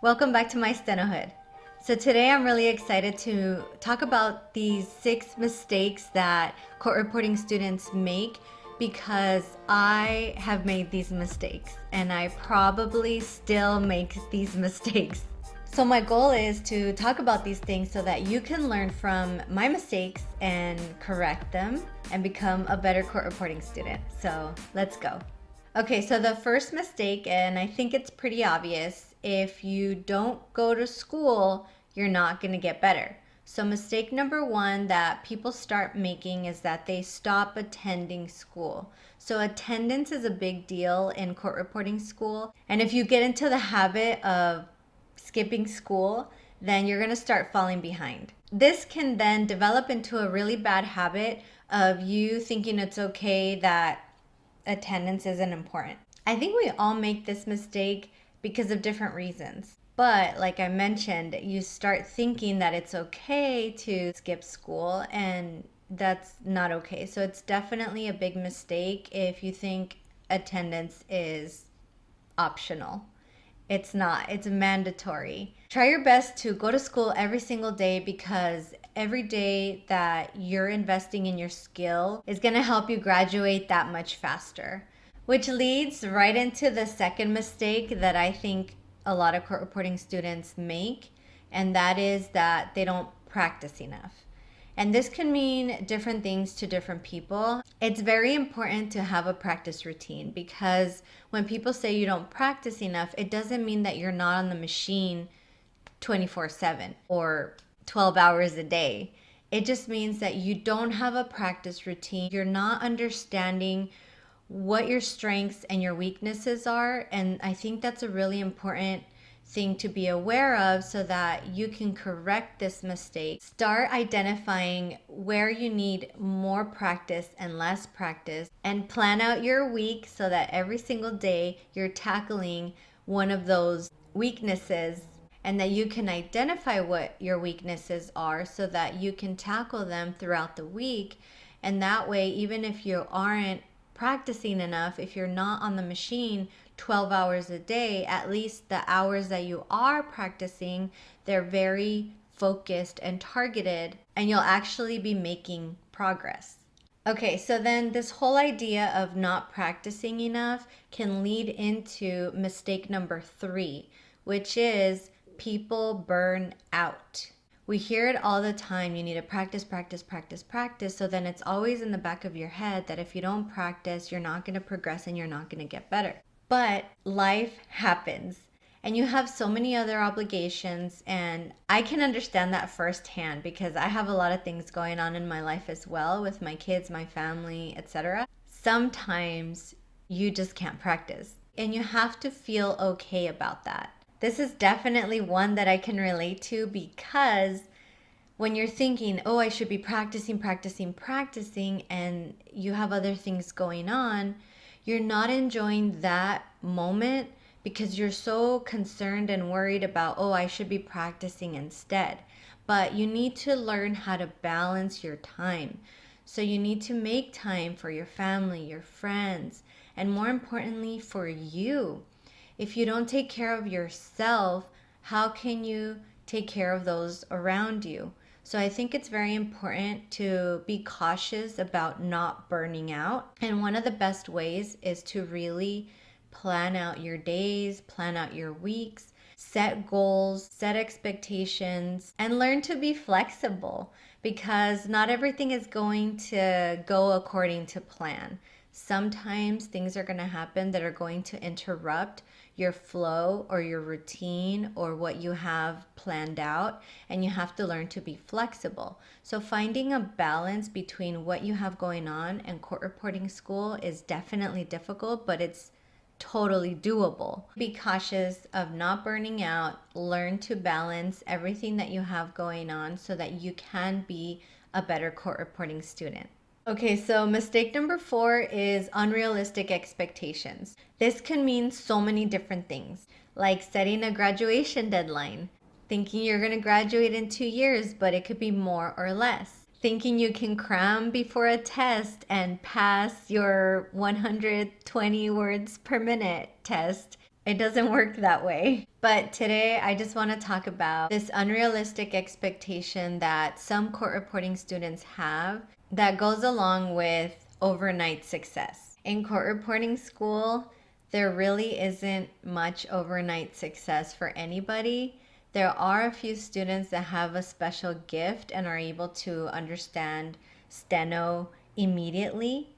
Welcome back to my Stenohood. So today I'm really excited to talk about these 6 mistakes that court reporting students make because I have made these mistakes and I probably still make these mistakes. So my goal is to talk about these things so that you can learn from my mistakes and correct them and become a better court reporting student. So let's go. Okay, so the first mistake, and I think it's pretty obvious, if you don't go to school, you're not going to get better. So mistake number one that people start making is that they stop attending school. So attendance is a big deal in court reporting school. And if you get into the habit of skipping school, then you're going to start falling behind. This can then develop into a really bad habit of you thinking it's okay that attendance isn't important. I think we all make this mistake because of different reasons. But like I mentioned, you start thinking that it's okay to skip school, and that's not okay. So it's definitely a big mistake if you think attendance is optional. It's not, it's mandatory. Try your best to go to school every single day because every day that you're investing in your skill is going to help you graduate that much faster. Which leads right into the second mistake that I think a lot of court reporting students make, and that is that they don't practice enough. And this can mean different things to different people. It's very important to have a practice routine because when people say you don't practice enough, it doesn't mean that you're not on the machine 24/7 or 12 hours a day. It just means that you don't have a practice routine. You're not understanding what your strengths and your weaknesses are. And I think that's a really important thing to be aware of so that you can correct this mistake. Start identifying where you need more practice and less practice and plan out your week so that every single day you're tackling one of those weaknesses and that you can identify what your weaknesses are so that you can tackle them throughout the week. And that way, even if you aren't practicing enough, if you're not on the machine 12 hours a day, at least the hours that you are practicing, they're very focused and targeted, and you'll actually be making progress. Okay, so then this whole idea of not practicing enough can lead into mistake number 3, which is people burn out. We hear it all the time. You need to practice, practice, practice, practice. So then it's always in the back of your head that if you don't practice, you're not going to progress and you're not going to get better. But life happens and you have so many other obligations, and I can understand that firsthand because I have a lot of things going on in my life as well with my kids, my family, etc. Sometimes you just can't practice and you have to feel okay about that. This is definitely one that I can relate to because when you're thinking, oh, I should be practicing, practicing, practicing, and you have other things going on, you're not enjoying that moment because you're so concerned and worried about, oh, I should be practicing instead. But you need to learn how to balance your time. So you need to make time for your family, your friends, and more importantly, for you. If you don't take care of yourself, how can you take care of those around you? So I think it's very important to be cautious about not burning out. And one of the best ways is to really plan out your days, plan out your weeks, set goals, set expectations, and learn to be flexible because not everything is going to go according to plan. Sometimes things are going to happen that are going to interrupt your flow or your routine or what you have planned out, and you have to learn to be flexible. So finding a balance between what you have going on and court reporting school is definitely difficult, but it's totally doable. Be cautious of not burning out. Learn to balance everything that you have going on so that you can be a better court reporting student. Okay, so mistake number 4 is unrealistic expectations. This can mean so many different things, like setting a graduation deadline, thinking you're going to graduate in 2 years, but it could be more or less. Thinking you can cram before a test and pass your 120 words per minute test It doesn't work that way. But today I just want to talk about this unrealistic expectation that some court reporting students have that goes along with overnight success. In court reporting school, there really isn't much overnight success for anybody. There are a few students that have a special gift and are able to understand Steno immediately.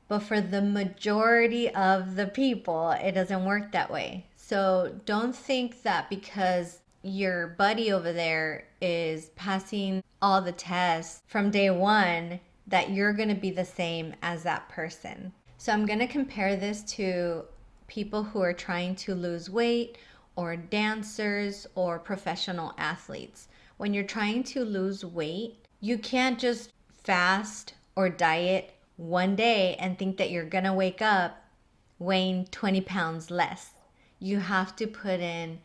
But for the majority of the people, it doesn't work that way. So don't think that because your buddy over there is passing all the tests from day one, that you're going to be the same as that person. So I'm going to compare this to people who are trying to lose weight, or dancers, or professional athletes. When you're trying to lose weight, you can't just fast or diet one day and think that you're gonna wake up weighing 20 pounds less. You have to put in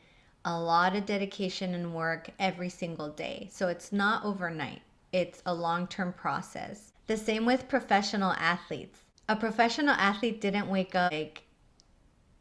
a lot of dedication and work every single day. So it's not overnight, it's a long-term process. The same with professional athletes. A professional athlete didn't wake up like,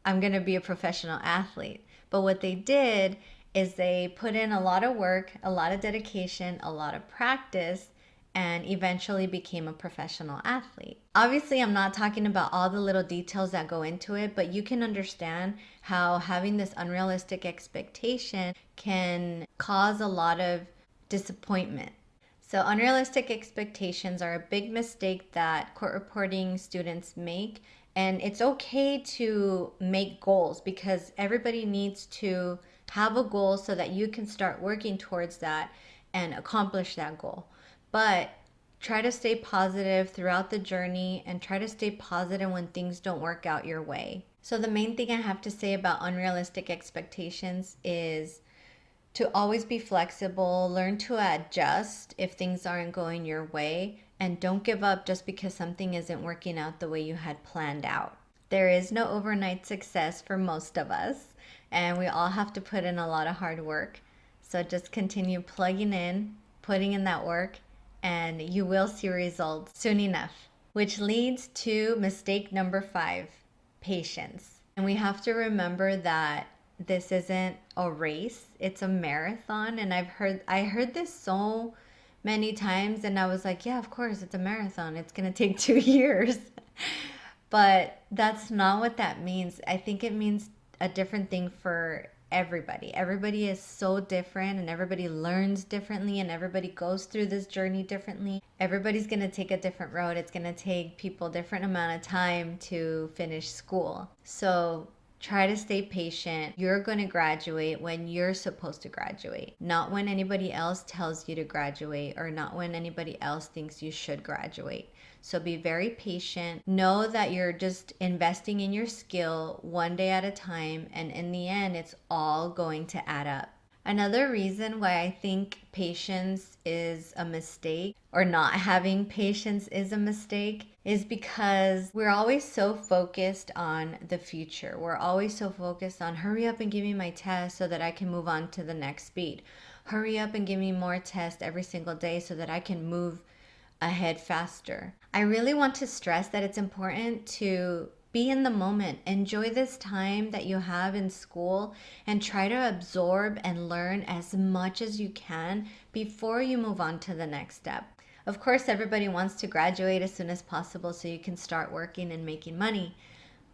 I'm gonna be a professional athlete. But what they did is they put in a lot of work, a lot of dedication, a lot of practice, and eventually became a professional athlete. Obviously, I'm not talking about all the little details that go into it, but you can understand how having this unrealistic expectation can cause a lot of disappointment. So unrealistic expectations are a big mistake that court reporting students make. And it's okay to make goals because everybody needs to have a goal so that you can start working towards that and accomplish that goal. But try to stay positive throughout the journey and try to stay positive when things don't work out your way. So the main thing I have to say about unrealistic expectations is to always be flexible, learn to adjust if things aren't going your way, and don't give up just because something isn't working out the way you had planned out. There is no overnight success for most of us, and we all have to put in a lot of hard work. So just continue plugging in, putting in that work, and you will see results soon enough. Which leads to mistake number 5, patience. And we have to remember that this isn't a race, it's a marathon. And I heard this so many times and I was like, yeah, of course it's a marathon, it's gonna take 2 years. But that's not what that means. I think it means a different thing for everybody. Everybody is so different and everybody learns differently and everybody goes through this journey differently. Everybody's going to take a different road. It's going to take people a different amount of time to finish school. So try to stay patient. You're going to graduate when you're supposed to graduate, not when anybody else tells you to graduate or not when anybody else thinks you should graduate. So be very patient. Know that you're just investing in your skill one day at a time, and in the end, it's all going to add up. Another reason why I think patience is a mistake, or not having patience is a mistake, is because we're always so focused on the future. We're always so focused on hurry up and give me my test so that I can move on to the next speed. Hurry up and give me more tests every single day so that I can move ahead faster. I really want to stress that it's important to be in the moment. Enjoy this time that you have in school and try to absorb and learn as much as you can before you move on to the next step. Of course, everybody wants to graduate as soon as possible so you can start working and making money.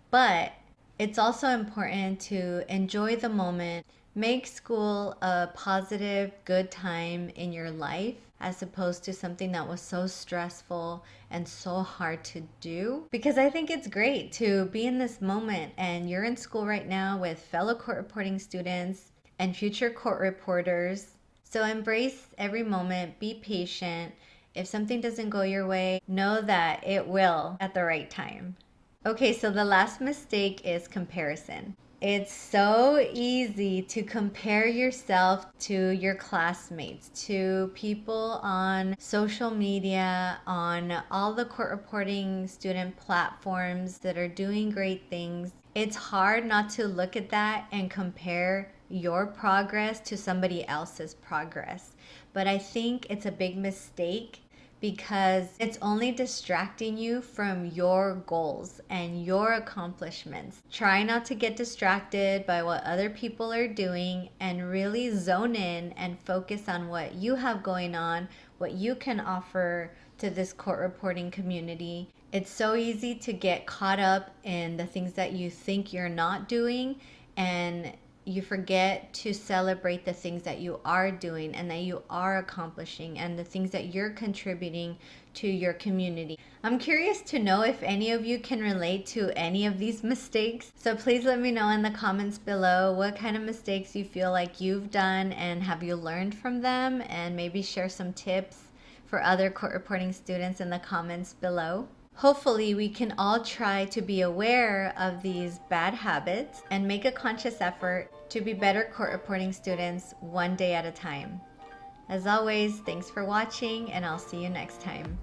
But it's also important to enjoy the moment. Make school a positive, good time in your life as opposed to something that was so stressful and so hard to do. Because I think it's great to be in this moment and you're in school right now with fellow court reporting students and future court reporters. So embrace every moment, be patient. If something doesn't go your way, know that it will at the right time. Okay, so the last mistake is comparison. It's so easy to compare yourself to your classmates, to people on social media, on all the court reporting student platforms that are doing great things. It's hard not to look at that and compare your progress to somebody else's progress. But I think it's a big mistake because it's only distracting you from your goals and your accomplishments. Try not to get distracted by what other people are doing and really zone in and focus on what you have going on, what you can offer to this court reporting community. It's so easy to get caught up in the things that you think you're not doing, and you forget to celebrate the things that you are doing and that you are accomplishing and the things that you're contributing to your community. I'm curious to know if any of you can relate to any of these mistakes. So please let me know in the comments below what kind of mistakes you feel like you've done and have you learned from them, and maybe share some tips for other court reporting students in the comments below. Hopefully, we can all try to be aware of these bad habits and make a conscious effort to be better court reporting students one day at a time. As always, thanks for watching, and I'll see you next time.